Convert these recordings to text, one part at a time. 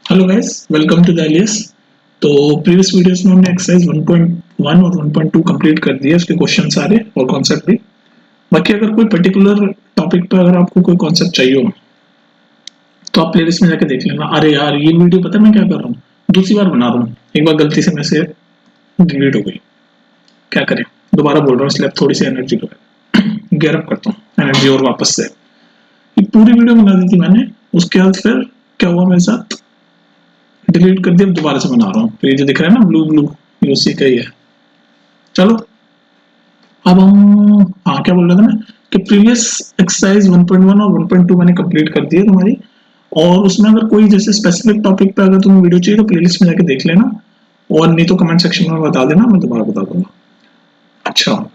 Hello guys, welcome to the Elias. तो previous videos में हमने एक्सरसाइज 1.1 और 1.2 कंप्लीट कर दिया, उसके क्वेश्चन सारे और कॉन्सेप्ट भी। बाकी अगर कोई पर्टिकुलर टॉपिक पर अगर आपको कोई कॉन्सेप्ट चाहिए हो तो आप प्लेलिस्ट में जाके देख लेना। अरे यार, ये वीडियो पता है मैं क्या कर रहा हूँ, दूसरी बार बना रहा हूँ। एक बार गलती से मेरे से डिलीट हो गई, क्या करें। दोबारा बोल रहा हूँ इसलिए अब थोड़ी सी एनर्जी लो, गेयर अप करता हूँ एनर्जी और वापस से। ये पूरी वीडियो बना दी थी मैंने, उसके बाद फिर क्या हुआ मेरे साथ, डिलीट कर दिया। अब दोबारा से बना रहा हूँ। तो ये जो दिख रहा है ना ब्लू ब्लू, ये उसी का ही है। चलो अब हम, हाँ क्या बोल रहा था मैं, कि प्रीवियस एक्सरसाइज 1.1 और 1.2 मैंने कंप्लीट कर दी है तुम्हारी। और उसमें अगर कोई जैसे स्पेसिफिक टॉपिक पे अगर तुम्हें वीडियो चाहिए तो प्लेलिस्ट में जाके देख लेना, और नहीं तो कमेंट सेक्शन में बता देना, मैं दोबारा बता दूंगा। अच्छा,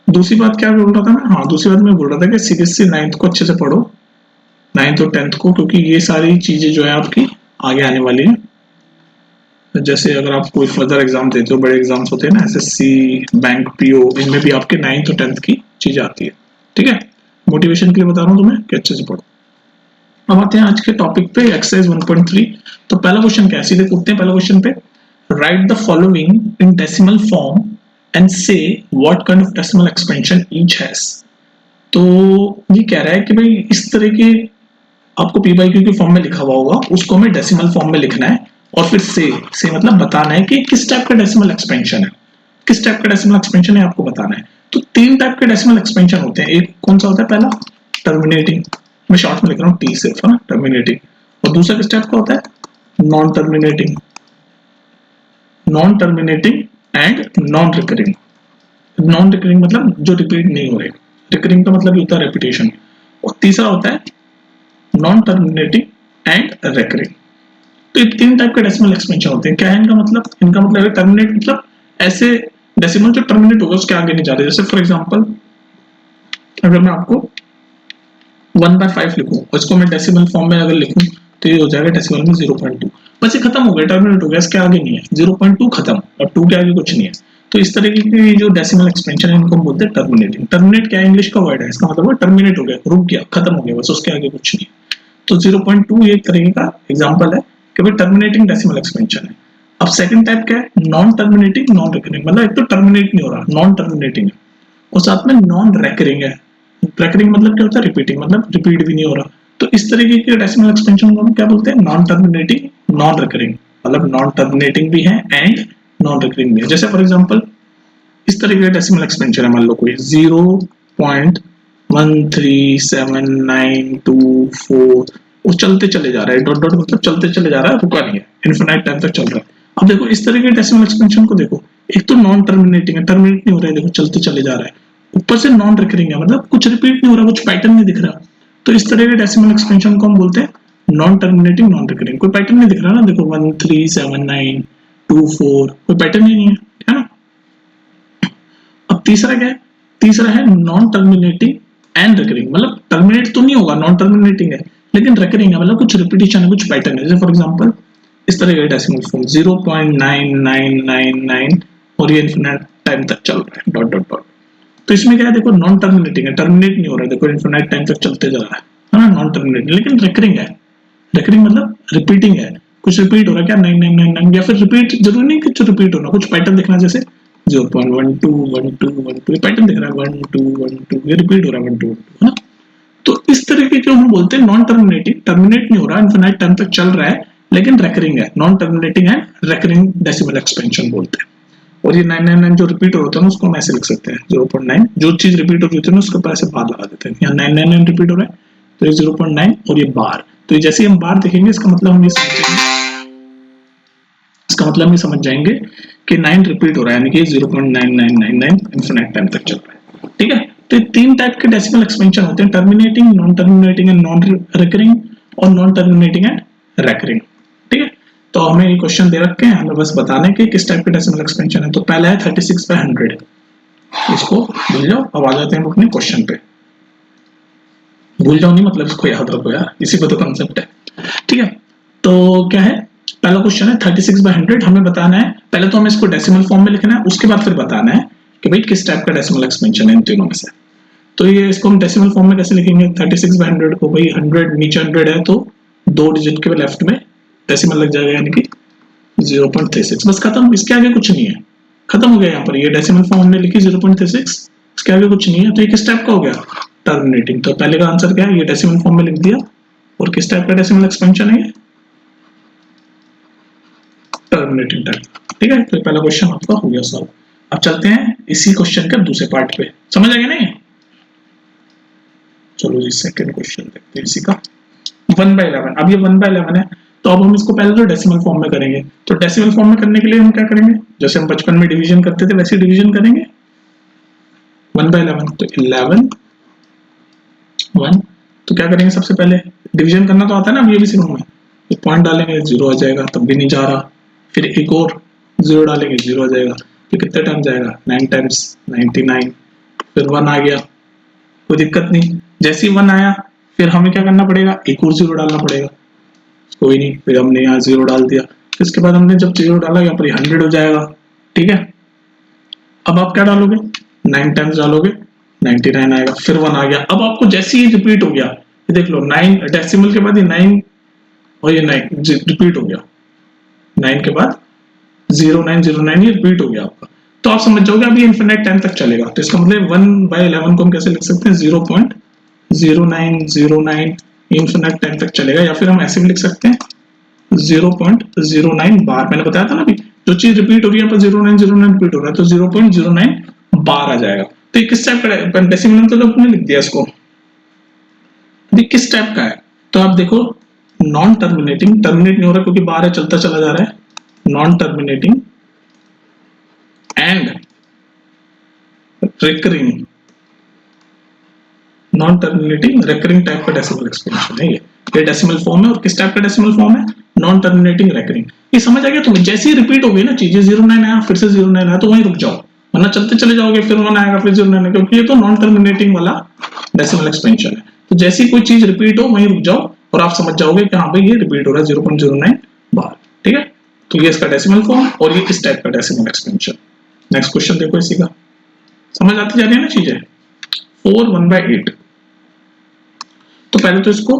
दूसरी बात क्या बोल रहा था मैं, हाँ दूसरी बात मैं बोल रहा था कि सीबीएसई 9th को अच्छे से पढ़ो, 9th और 10th को, क्योंकि ये सारी चीजें जो है आपकी आगे आने वाली है। जैसे अगर आप कोई फर्दर एग्जाम देते हो, बड़े एग्जाम्स होते हैं ना, एसएससी, बैंक, पीओ, इनमें भी आपके 9th और 10th की चीजें आती है। ठीक है, मोटिवेशन के लिए बता रहा हूँ तुम्हें कि अच्छे से पढ़ो। अब आते हैं आज के टॉपिक पे, एक्सरसाइज 1.3। तो पहला क्वेश्चन क्या है, सीधे कूदते हैं पहला क्वेश्चन पे। Write the following in decimal form and say what kind of decimal expansion each has. तो ये कह रहा है कि भाई इस तरह के आपको पी बाई क्यू के फॉर्म में लिखा हुआ होगा, उसको हमें डेसिमल फॉर्म में लिखना है। और फिर से मतलब बताना है कि किस टाइप का डेसिमल एक्सपेंशन है, किस टाइप का डेसिमल एक्सपेंशन है आपको बताना है। तो तीन टाइप के डेसिमल एक्सपेंशन होते हैं। एक कौन सा होता है, पहला टर्मिनेटिंग, मैं शॉर्ट में लिख रहा हूँ टी सिर्फ, है ना, टर्मिनेटिंग। और दूसरा किस टाइप का होता है, non terminating, non terminating and non recurring. Non recurring मतलब जो रिपीट नहीं हो रहे, रिकरिंग का मतलब ये होता है रेपिटेशन। और तीसरा होता है नॉन टर्मिनेटिंग एंड रेकरिंग। तो ये तीन टाइप के डेसिमल एक्सपेंशन होते हैं। क्या है इनका मतलब, इनका मतलब है टर्मिनेट मतलब ऐसे डेसिमल जो टर्मिनेट होगा उसके आगे नहीं जा रहे। जैसे फॉर एग्जांपल अगर मैं आपको 1/5 लिखूं और इसको मैं डेसिमल फॉर्म में अगर लिखूं तो ये हो जाएगा डेसिमल में 0.2। बस ये खत्म हो गया, टर्मिनेट हो गया, इसके आगे नहीं है, 0.2 खत्म, और 2 के आगे कुछ नहीं है। तो इस तरीके की जो डेसिमल एक्सपेंशन है इनको हम बोलते हैं टर्मिनेटिंग। टर्मिनेट क्या है, इंग्लिश का वर्ड है, इसका मतलब है टर्मिनेट हो गया, रुक गया, खत्म हो गया, बस उसके आगे कुछ नहीं। तो 0.2 एक तरीके का एग्जांपल है कि भाई टर्मिनेटिंग डेसिमल एक्सपेंशन है। अब सेकंड टाइप क्या है, नॉन टर्मिनेटिंग नॉन रिकरिंग। मतलब एक तो टर्मिनेट नहीं हो रहा, नॉन टर्मिनेटिंग है, और साथ में नॉन रेकरिंग है। रेकरिंग मतलब क्या होता है, रिपीटिंग, मतलब रिपीट भी नहीं हो रहा। तो इस तरीके के डेसिमल एक्सपेंशन को हम क्या बोलते हैं, नॉन टर्मिनेटिंग नॉन रिकरिंग। मतलब नॉन टर्मिनेटिंग भी है एंड नॉन रिकरिंग भी है। जैसे फॉर एग्जांपल इस तरीके का डेसिमल एक्सपेंशन है, मान लो कोई 0.13792 वो चलते चले जा रहा है, डॉट डॉट मतलब चलते चले जा रहा है, रुका नहीं है, इनफिनाइट टाइम तक चल रहा है। अब देखो इस तरह के डेसिमल एक्सपेंशन को देखो, एक तो नॉन टर्मिनेटिंग है, टर्मिनेट नहीं हो रहा है, देखो चलते चले जा रहा है। ऊपर से नॉन रिकरिंग है, मतलब कुछ रिपीट नहीं हो रहा, कुछ पैटर्न नहीं दिख रहा। तो इस तरह के डेसिमल एक्सपेंशन को हम बोलते हैं नॉन टर्मिनेटिंग नॉन रिकरिंग। कोई पैटर्न नहीं दिख रहा ना, देखो 137924, कोई पैटर्न ही नहीं है, है ना। अब तीसरा क्या है, तीसरा है नॉन टर्मिनेटिंग एंड रिकरिंग। मतलब टर्मिनेट तो नहीं होगा, नॉन टर्मिनेटिंग है, लेकिन रिकरिंग है, मतलब कुछ रिपीटिशन है, कुछ पैटर्न है। जैसे फॉर एग्जांपल इस तरह का डेसिमल फॉर्म 0.9999 और ये इनफिनिट टाइम तक चल रहा है, डॉट डॉट डॉट। तो इसमें क्या है, देखो नॉन टर्मिनेटिंग है, टर्मिनेट नहीं हो रहा है, देखो इनफिनिट टाइम तक चलते जा रहा है ना, नॉन टर्मिनेटिंग, लेकिन रिकरिंग है। रिकरिंग मतलब रिपीटिंग है, कुछ रिपीट हो रहा है क्या, 9999, या फिर रिपीट जरूरी नहीं कुछ रिपीट होना, कुछ पैटर्न दिखना। जैसे 0.121212 ये पैटर्न दिख रहा है, 1212 ये रिपीट हो रहा है, 1212, है ना। तो इस तरीके के हम बोलते हैं नॉन टर्मिनेटिंग, टर्मिनेट नहीं हो रहा, इनफिनाइट टाइम तक चल रहा है, लेकिन रेकरिंग है, non terminating and recurring decimal expansion बोलते हैं। और ये 999 जो रिपीट हो रहा है ना, उसको हम ऐसे लिख सकते हैं 0.9, जो चीज रिपीट हो रही है ना उसके ऊपर ऐसे बार लगा देते हैं। यहाँ 999 रिपीट हो रहा है तो ये 0.9 और ये बार। तो ये जैसे हम बार देखेंगे इसका मतलब हम ये समझेंगे, इसका मतलब हम ये समझ जाएंगे कि 9 रिपीट हो रहा है, यानी कि 0.9999 इनफिनिट टाइम तक चल रहा है। ठीक है, तो ये तीन टाइप के डेसिमल एक्सपेंशन होते हैं, terminating, non terminating and non recurring, और नॉन टर्मिनेटिंग एंड रेकरिंग। ठीक है, तो हमें ये क्वेश्चन दे रखे हैं, हमें बस बताने के किस टाइप के डेसिमल एक्सपेंशन है। तो पहला है 36/100, इसको भूल जाओ। अब आ जाते हैं अपने क्वेश्चन पे। भूल जाओ नहीं मतलब इसको याद रखो यार, इसी पर तो कंसेप्ट है। ठीक है, तो क्या है, पहला क्वेश्चन है 36/100। हमें बताना है, पहले तो हमें इसको डेसिमल फॉर्म में लिखना है, उसके बाद फिर बताना है कि भाई किस टाइप का डेसिमल एक्सपेंशन है इन तीनों में से। तो ये इसको हम डेसिमल फॉर्म में कैसे लिखेंगे, 36/100 को, भाई 100 नीचे 100 है तो 2 डिजिट के लेफ्ट में डेसिमल लग जाएगा, यानी कि 0.36। बस खत्म, इसके आगे कुछ नहीं है, खत्म हो गया। यहाँ पर ये डेसिमल फॉर्म हमने लिखी 0.36, इसके आगे कुछ नहीं है। तो ये किस टाइप का हो गया, टर्मिनेटिंग। तो पहले का आंसर क्या है, ये डेसिमल फॉर्म में लिख दिया। और किस टाइप का डेसिमल एक्सपेंशन है ये, टर्मिनेटिंग टाइप। ठीक है, तो पहला क्वेश्चन आपका हो गया सॉल्व। अब चलते हैं इसी क्वेश्चन के दूसरे पार्ट पे, समझ आ गया नहीं। चलो जी सेकंड क्वेश्चन देखते हैं इसी का, 1/11। अब ये 1/11 है, तो अब हम इसको पहले तो डेसिमल फॉर्म में करेंगे। तो डेसिमल फॉर्म में करने के लिए हम क्या करेंगे, जैसे हम बचपन में डिवीजन करते थे वैसे डिवीजन करेंगे। 1/11 तो 11 1, तो क्या करेंगे सबसे पहले, डिवीजन करना तो आता है ना, अब ये भी सीखूंगा। एक पॉइंट डालेंगे 0 आ जाएगा, तब भी नहीं जा रहा। फिर एक और 0 डालेंगे 0 आ जाएगा। फिर कितने टाइम्स जाएगा, 9 टाइम्स 99। फिर 1 आ गया, कोई दिक्कत नहीं। जैसे ही 1 आया फिर हमें क्या करना पड़ेगा, एक और 0 डालना पड़ेगा। कोई नहीं, फिर हमने यहाँ 0 डाल दिया। इसके बाद हमने जब 0 डाला यहाँ पर 100 हो जाएगा। ठीक है, अब आप क्या डालोगे, 9 टाइम्स डालोगे 99 आएगा। फिर 1 आ गया। अब आपको जैसे ही रिपीट हो गया, ये देख लो 9 डेसिमल के बाद ये 9 और ये 9 रिपीट हो गया, 9 के बाद 0909 ये रिपीट हो गया आपका। तो आप समझ जाओगे अभी इन्फिनिट टाइम तक चलेगा। तो इसका मतलब 1/11 को हम कैसे लिख सकते हैं, 0.0909 इन्फिनिट टाइम तक चलेगा। या फिर हम ऐसे भी लिख सकते हैं 0.09 बार। मैंने बताया था ना अभी, जो चीज रिपीट हो रही है यहाँ पर 0909 रिपीट हो रहा है, तो 0.09 बार आ जाएगा। तो ये किस टाइप का डेसिमल, तो आपने लिख दिया इसको। अभी किस टाइप का है, तो आप देखो नॉन टर्मिनेटिंग, टर्मिनेट नहीं हो रहा क्योंकि बार है, चलता चला जा रहा है। Non terminating and recurring, non terminating recurring type का डेसिमल एक्सपेंशन है ये डेसिमल फॉर्म है। और किस टाइप का डेसिमल फॉर्म है, नॉन टर्मिनेटिंग रिकरिंग। ये समझ आ गया तुम्हें। जैसे ही रिपीट हो गई ना चीजें, 09 आया फिर से 09 आया, तो वहीं रुक जाओ, वरना चलते चले जाओगे, फिर 1 आएगा फिर 09, क्योंकि ये तो नॉन टर्मिनेटिंग वाला डेसिमल एक्सपेंशन है। तो जैसी कोई चीज रिपीट हो वहीं रुक जाओ और आप समझ जाओगे कि हाँ भाई ये रिपीट हो रहा है 0.09 बार। ठीक है, तो ये इसका डेसिमल फॉर्म और ये इस टाइप का डेसिमल एक्सपेंशन। नेक्स्ट क्वेश्चन देखो इसी का, समझ आती जा रही है ना चीजें। 4 1/8। तो पहले तो इसको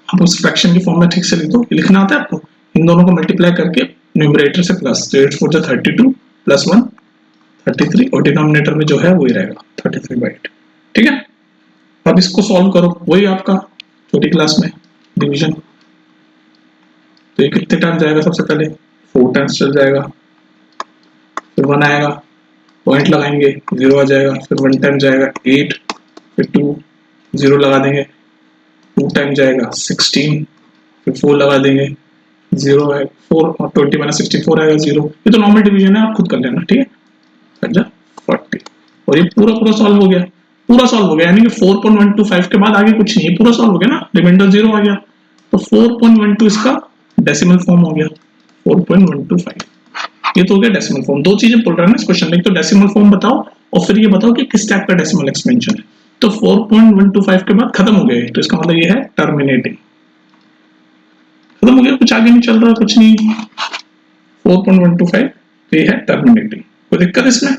आप उस फ्रैक्शन की फॉर्म में ठीक से लिख दो। लिखना आता है आपको, इन दोनों को मल्टीप्लाई करके न्यूमरेटर से प्लस, 8 4 जा 32 प्लस 1 33, और डिनोमिनेटर में जो है वही रहेगा 33/8। ठीक है, अब इसको सॉल्व करो, वही आपका छोटी क्लास में डिवीजन। तो ये कितने टाइम जाएगा, सबसे पहले 4 टाइम्स चल जाएगा, फिर 1 आएगा, पॉइंट लगाएंगे 0 आ जाएगा, फिर 1 टाइम जाएगा 8, फिर 2 0 लगा देंगे, 2 टाइम जाएगा 16, फिर 4 लगा देंगे 0 है, 4 और 20 माइनस 64 आएगा 0। ये तो नॉर्मल डिवीजन है, आप खुद कर लेना। ठीक है, 40, और ये पूरा सॉल्व हो गया, पूरा सॉल्व हो गया। यानी कि 4.125 के बाद आगे कुछ नहीं है, पूरा सॉल्व हो गया ना, रिमाइंडर 0 आ गया। तो 4.12 इसका डेसिमल फॉर्म हो गया, 4.125। ये तो हो गया डेसिमल फॉर्म। दो चीजें बोल रहा है ना इस क्वेश्चन में, तो डेसिमल फॉर्म बताओ और फिर ये बताओ कि किस टाइप का डेसिमल एक्सपेंशन है। तो 4.125 के बाद खत्म हो गया, तो इसका मतलब ये है टर्मिनेटिंग, खत्म हो गया, कुछ आगे नहीं चल रहा, कुछ नहीं। 4.125 ये है टर्मिनेटिंग, कोई दिक्कत इसमें,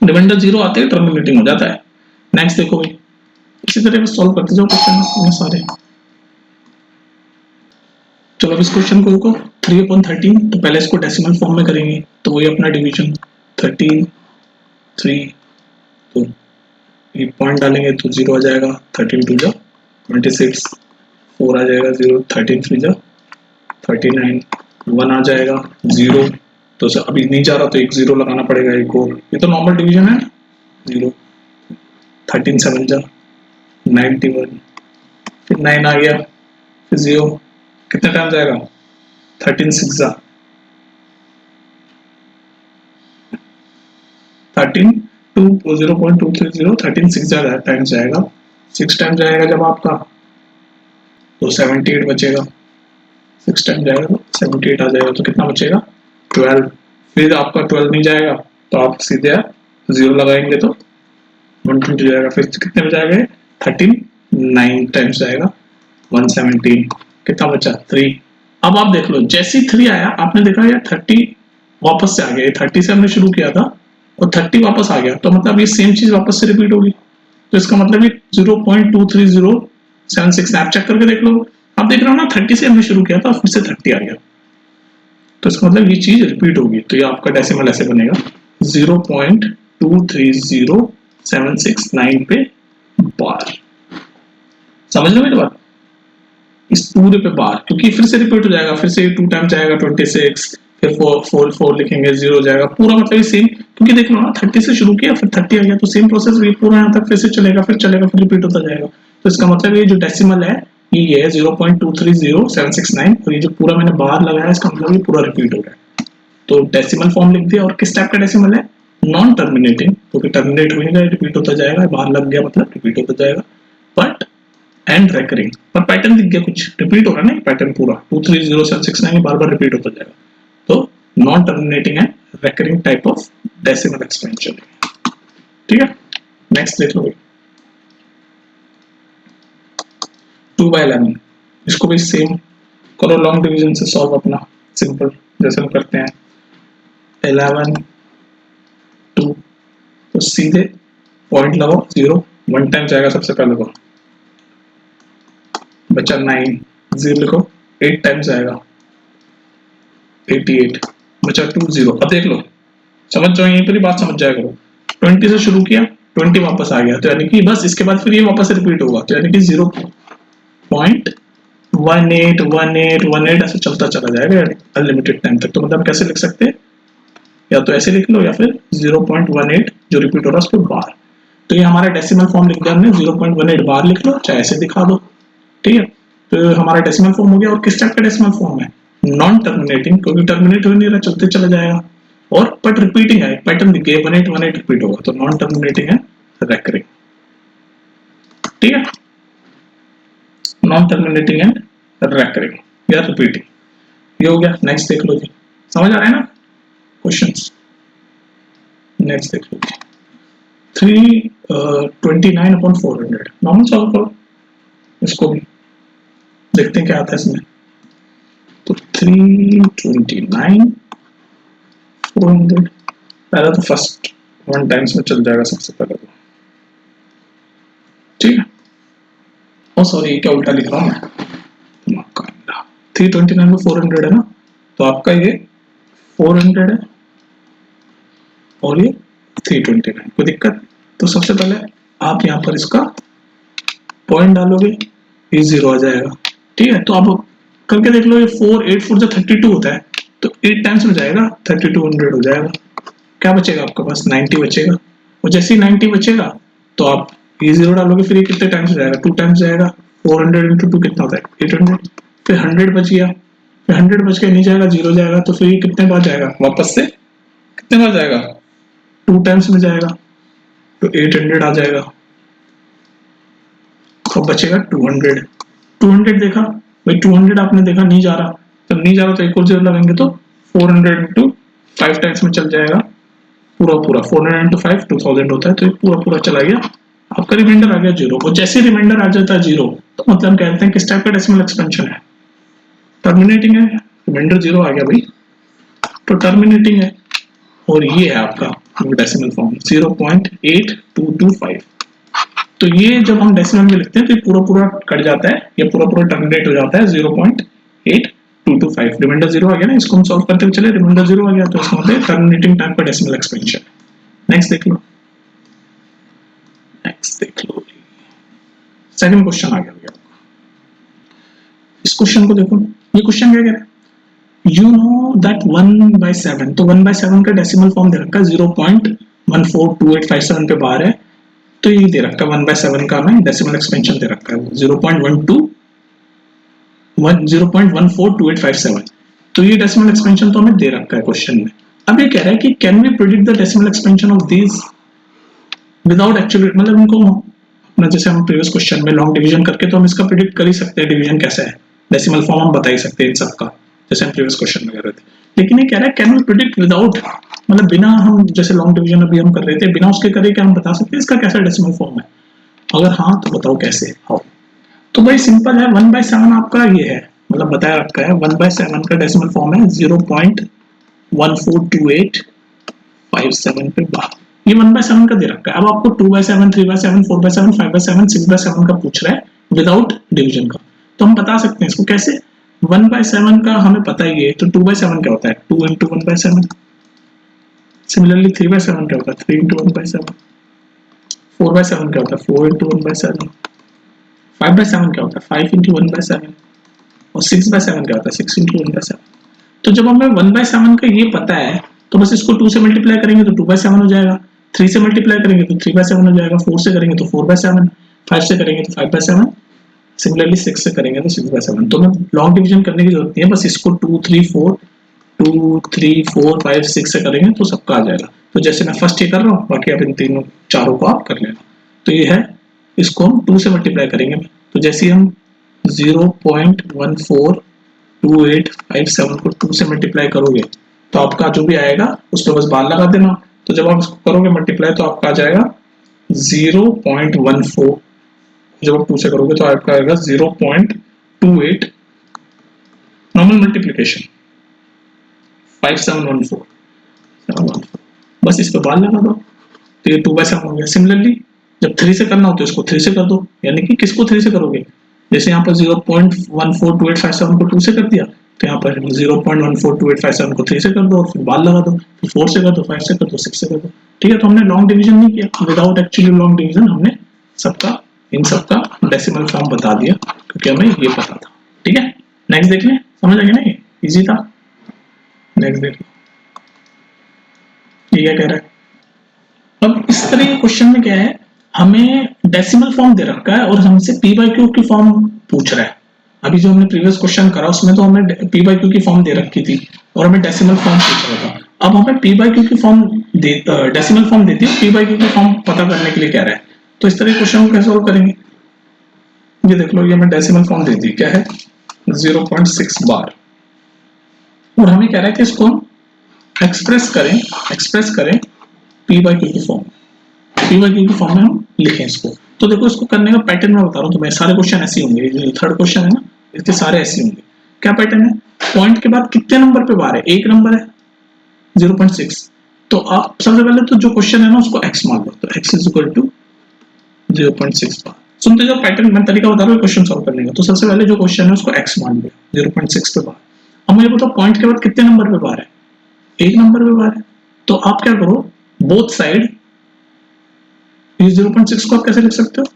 रिमाइंडर 0 आते ही टर्मिनेटिंग हो जाता है। नेक्स्ट देखो भाई, इसी तरह बस सॉल्व करते जाओ क्वेश्चन सारे। चलो अब इस क्वेश्चन को देखो 3/13। तो पहले इसको डेसिमल फॉर्म में करेंगे, तो वही अपना डिवीजन 13 3, तो ये पॉइंट डालेंगे तो 0 आ जाएगा, 13 2 जा 26, 4 आ जाएगा 0, 13 3 जा 39, 1 आ जाएगा 0। तो अभी नहीं जा रहा तो एक 0 लगाना पड़ेगा, एक और। ये तो नॉर्मल डिवीजन है, 0, 13 7 जा 91, फिर 9 आ गया, फिर 0, कितने टाइम जाएगा, 13 6 जा 13 2 0.230, 13 6 जा टाइम जाएगा, 6 टाइम जाएगा जब आपका, तो 78 बचेगा। 6 टाइम जाएगा तो 78 आ जाएगा, तो कितना बचेगा 12। फिर आपका 12 नहीं जाएगा तो आप सीधे 0 लगाएंगे तो 120 जाएगा। फिर कितने में जाएगा, 13 9 टाइम्स जाएगा, 117, कितना बचा 3। अब आप देख लो, जैसे 3 आया आपने देखा यार 30 वापस से आ गया, 30 से हमने शुरू किया था और 30 वापस आ गया, तो मतलब ये सेम चीज वापस से रिपीट होगी। तो इसका मतलब 0.23076, आप चेक करके देख लो। अब आप देख रहे हो ना 30 से हमने शुरू किया था, फिर से 30 आ गया, तो इसका मतलब ये चीज रिपीट होगी। तो ये आपका डेसिमल ऐसे बनेगा 0.230769 पे बार। समझ लो मेरी बात, इस पूरे पे बार, क्योंकि फिर से रिपीट हो जाएगा, फिर से 2 टाइम्स जाएगा 26, फिर 4 लिखेंगे 0 जाएगा, पूरा मतलब सेम। क्योंकि देख लो ना 30 से शुरू किया फिर 30 आ गया, तो सेम प्रोसेस ये पूरा यहाँ तक फिर से चलेगा, फिर रिपीट होता जाएगा। तो इसका मतलब ये जो डेसिमल है ये है 0.230769, और ये जो पूरा मैंने बार लगाया इसका मतलब ये पूरा रिपीट हो रहा है। तो डेसिमल फॉर्म लिख दिया। और किस टाइप का डेसिमल है? नॉन टर्मिनेटिंग, क्योंकि टर्मिनेट होगा रिपीट होता जाएगा, बाहर लग गया मतलब रिपीट होता जाएगा। बट एंड रेकरिंग, पर पैटर्न दिख गया, कुछ रिपीट हो रहा है ना पैटर्न पूरा 230769 बार बार रिपीट होता जाएगा। तो non terminating and recurring type of decimal expansion. ठीक है, नेक्स्ट देख लो 2/11, इसको भी सेम करो, लॉन्ग डिवीजन से सॉल्व अपना सिंपल जैसे हम करते हैं 11 2, तो सीधे पॉइंट लगाओ 0, 1 टाइम जाएगा सबसे पहले, तो बचा 9, 0 लिखो, 8 टाइम्स आएगा 88, बचा 2 0। अब देख लो, समझ जाओ, यहीं पर ही बात समझ जाया करो। 20 से शुरू किया, 20 वापस आ गया, तो यानी कि बस इसके बाद फिर ये वापस रिपीट होगा, तो यानी कि 0.181818 ऐसे चलता चला जाएगा अनलिमिटेड टाइम तक। तो मतलब कैसे लिख सकते हैं, या तो ऐसे लिख लो या फिर 0.18 जो रिपीट हो रहा है उसको बार। तो ये हमारा डेसिमल फॉर्म लिख दिया हमने, 0.18 बार लिख लो, चाहे ऐसे दिखा दो। ठीक है, तो हमारा डेसिमल फॉर्म हो गया। और किस टाइप का डेसिमल फॉर्म है? नॉन टर्मिनेटिंग, क्योंकि टर्मिनेट हो नहीं रहा, चलते चला जाएगा। और बट रिपीटिंग है, पैटर्न दिख गया 1818 रिपीट होगा, तो नॉन टर्मिनेटिंग है रेकरिंग। ठीक है, नॉन टर्मिनेटिंग एंड रेकरिंग या रिपीटिंग, ये हो गया। नेक्स्ट देख लो जी, समझ आ रहा है ना क्वेश्चंस? नेक्स्ट देख लो 329/400, नॉर्मल सॉल्व करो इसको भी, देखते हैं क्या आता है इसमें। तो 329/400, पहले तो फर्स्ट 1 टाइम्स में चल जाएगा सबसे पहले तो। ठीक है, ओ सॉरी क्या उल्टा लिख रहा हूँ मैं, 329/400 है ना, तो आपका ये 400 है और ये 329, कोई दिक्कत? तो सबसे पहले आप यहाँ पर इसका पॉइंट डालोगे, ये 0 आ जाएगा। ठीक है, तो आप करके देख लो, ये 4 8 4 जो 32 होता है, तो 8 टाइम्स में जाएगा 3200 हो जाएगा। क्या बचेगा आपके पास? 90 बचेगा। और जैसे ही 90 बचेगा तो आप ये 0 डालोगे, फिर ये कितने टाइम्स जाएगा? 2 टाइम्स जाएगा। 400 × 2 कितना होता है? 800। फिर 100 बच गया, फिर 100 बच के नहीं जाएगा, 0 जाएगा, तो फिर ये कितने बार जाएगा वापस से? कितने बार जाएगा? 2 टाइम्स में जाएगा, तो 800 आ जाएगा। तो बचेगा 200। 200 देखा भाई, 200 आपने देखा नहीं जा रहा, तो नहीं जा रहा तो एक और 0 लगाएंगे, तो 400 × 5 टाइम्स में चल जाएगा पूरा। 400 × 5 2000 होता है, तो ये पूरा चला गया, आपका रिमाइंडर आ गया 0। और जैसे रिमाइंडर आ जाता है 0, तो मतलब कहते हैं किस टाइप का डेसिमल एक्सपेंशन है? टर्मिनेटिंग है, रिमाइंडर 0 आ गया भाई, तो टर्मिनेटिंग है। और ये है आपका डेसिमल फॉर्म 0.8225। तो ये जब हम डेसिमल में लिखते हैं तो ये पूरा कट जाता है, ये पूरा टर्मिनेट हो जाता है 0.8225। रिमाइंडर 0 आ गया ना, इसको हम सॉल्व करते हुए चले, रिमाइंडर 0 आ गया, तो इसका मतलब टर्मिनेटिंग टाइप का डेसिमल एक्सपेंशन। नेक्स्ट देख लो, सेकंड क्वेश्चन आ गया। इस क्वेश्चन को देखो, ये क्वेश्चन क्या कह रहा है? यू नो दैट 1/7, तो 1/7 का डेसिमल फॉर्म दे रखा है 0.142857 पे बार है, तो ये दे रखा है 1/7 का हमें डेसिमल एक्सपेंशन दे रखा है 0.142857। तो ये डेसिमल एक्सपेंशन तो हमें दे रखा है क्वेश्चन में। अब ये कह रहा है कि can we predict the decimal expansion of these without actually, मतलब इनको अपना जैसे हम प्रीवियस क्वेश्चन में लॉन्ग डिवीजन करके तो हम इसका प्रिडिक्ट कर ही सकते हैं डिवीजन कैसा है, डेसिमल फॉर्म हम बता ही सकते हैं इन सबका, जैसे हम प्रीवियस क्वेश्चन में कर रहे थे। लेकिन ये कह रहा है कैन वी प्रिडिक्ट विदाउट, मतलब बिना हम जैसे लॉन्ग डिवीजन अभी हम कर रहे थे, बिना उसके करे क्या हम बता सकते हैं इसका कैसा डेसिमल फॉर्म है? अगर हाँ तो बताओ कैसे, हाउ? तो भाई सिंपल है, 1/7 आपका ये है, मतलब बताया रखा है 1/7 का डेसिमल फॉर्म है 0.142857 पे बार। ये 1/7 का दे रखा है। अब आपको 2/7, 3/7, 4/7, 5/7, 6/7 का पूछ रहा है विदाउट डिवीजन का। तो हम बता सकते हैं इसको कैसे, 1/7 का हमें पता ही है, तो 2/7 क्या होता है, 2 × 1/7। सिमिलरली 3/7 क्या होता है, 3 × 1/7। 4/7 क्या होता है, 4 × 1/7। 5/7 क्या होता है, 5 × 1/7। और 6/7 क्या होता है, 6 × 1/7। तो जब हमें 1/7 का ये पता है तो बस इसको 2 से मल्टीप्लाई करेंगे तो 2/7 हो जाएगा, 3 से मल्टीप्लाई करेंगे तो 3/7 हो जाएगा, 4 से करेंगे तो 4/7, 5 से करेंगे तो 5/7, सिमिलरली 6 से करेंगे तो 6/7। तो हमें लॉन्ग डिवीजन करने की जरूरत नहीं है, बस इसको 2 3 4 5 6 से करेंगे तो सबका आ जाएगा। तो जैसे मैं फर्स्ट ये कर रहा हूँ, बाकी आप इन तीनों चारों को आप कर लेना। तो ये है, इसको हम 2 से मल्टीप्लाई करेंगे, तो जैसे हम 0.142857 को 2 से मल्टीप्लाई करोगे तो आपका जो भी आएगा उस पर बस बार लगा देना। तो जब आप इसको करोगे मल्टीप्लाई तो आपका आ जाएगा 0.14, जब आप 2 से करोगे तो आपका आएगा 0.28, नॉर्मल मल्टीप्लीकेशन 5714, बस इस पर बार लगा दो तो ये 2/7 हो गया। सिमिलरली जब 3 से करना हो तो इसको 3 से कर दो, यानी कि किसको 3 से करोगे, जैसे यहाँ पर 0.142857 को 2 से कर दिया, तो यहाँ पर 0.142857 को 3 से कर दो और फिर बार लगा दो, फिर 4 से कर दो, 5 से कर दो, 6 से कर दो। ठीक है, तो हमने लॉन्ग डिवीजन नहीं किया, विदाउट एक्चुअली लॉन्ग डिवीजन हमने सबका इन सबका डेसिमल फॉर्म बता दिया क्योंकि हमें ये पता था। ठीक है, नेक्स्ट देख लें, समझ लगे ना, ये इजी था। नेक्स्ट देख लो, ये क्या कह रहा है। अब इस तरह के क्वेश्चन में क्या है, हमें डेसिमल फॉर्म दे रखा है और हमसे p/q की फॉर्म पूछ रहा है। अभी जो हमने प्रीवियस क्वेश्चन करा उसमें तो हमें p/q की फॉर्म दे रखी थी और हमें डेसिमल फॉर्म पूछ रहा था। अब हमें p/q की फॉर्म डेसिमल फॉर्म देती है, p/q की फॉर्म पता करने के लिए कह रहा है। तो इस तरह के क्वेश्चन को कैसे सॉल्व करेंगे, ये देख लो, ये हमें डेसिमल फॉर्म दे दी, क्या है 0.6 बार, और हमें कह रहा है कि इसको हम एक्सप्रेस करें p/q की फॉर्म, p/q की फॉर्म में हम लिखें इसको। तो देखो, इसको करने का पैटर्न मैं बता रहा हूँ तुम्हें, सारे क्वेश्चन ऐसे होंगे, जो थर्ड क्वेश्चन है ना इसके सारे ऐसे होंगे। क्या पैटर्न है, पॉइंट के बाद कितने नंबर पे बार है, एक नंबर है 0.6, तो आप सबसे पहले तो जो क्वेश्चन है ना उसको x मान लो, तो x = 0.6 बार। सुनते जाओ, पैटर्न मैं तरीका बता रहा हूँ क्वेश्चन सॉल्व करने का। तो सबसे पहले जो क्वेश्चन है उसको x मान लिया 0.6 पे बार। अब मुझे बताओ पॉइंट के बाद कितने नंबर पे बार है, एक नंबर पे बार है। तो आप क्या करो, बोथ साइड, ये 0.6 को आप कैसे लिख सकते हो,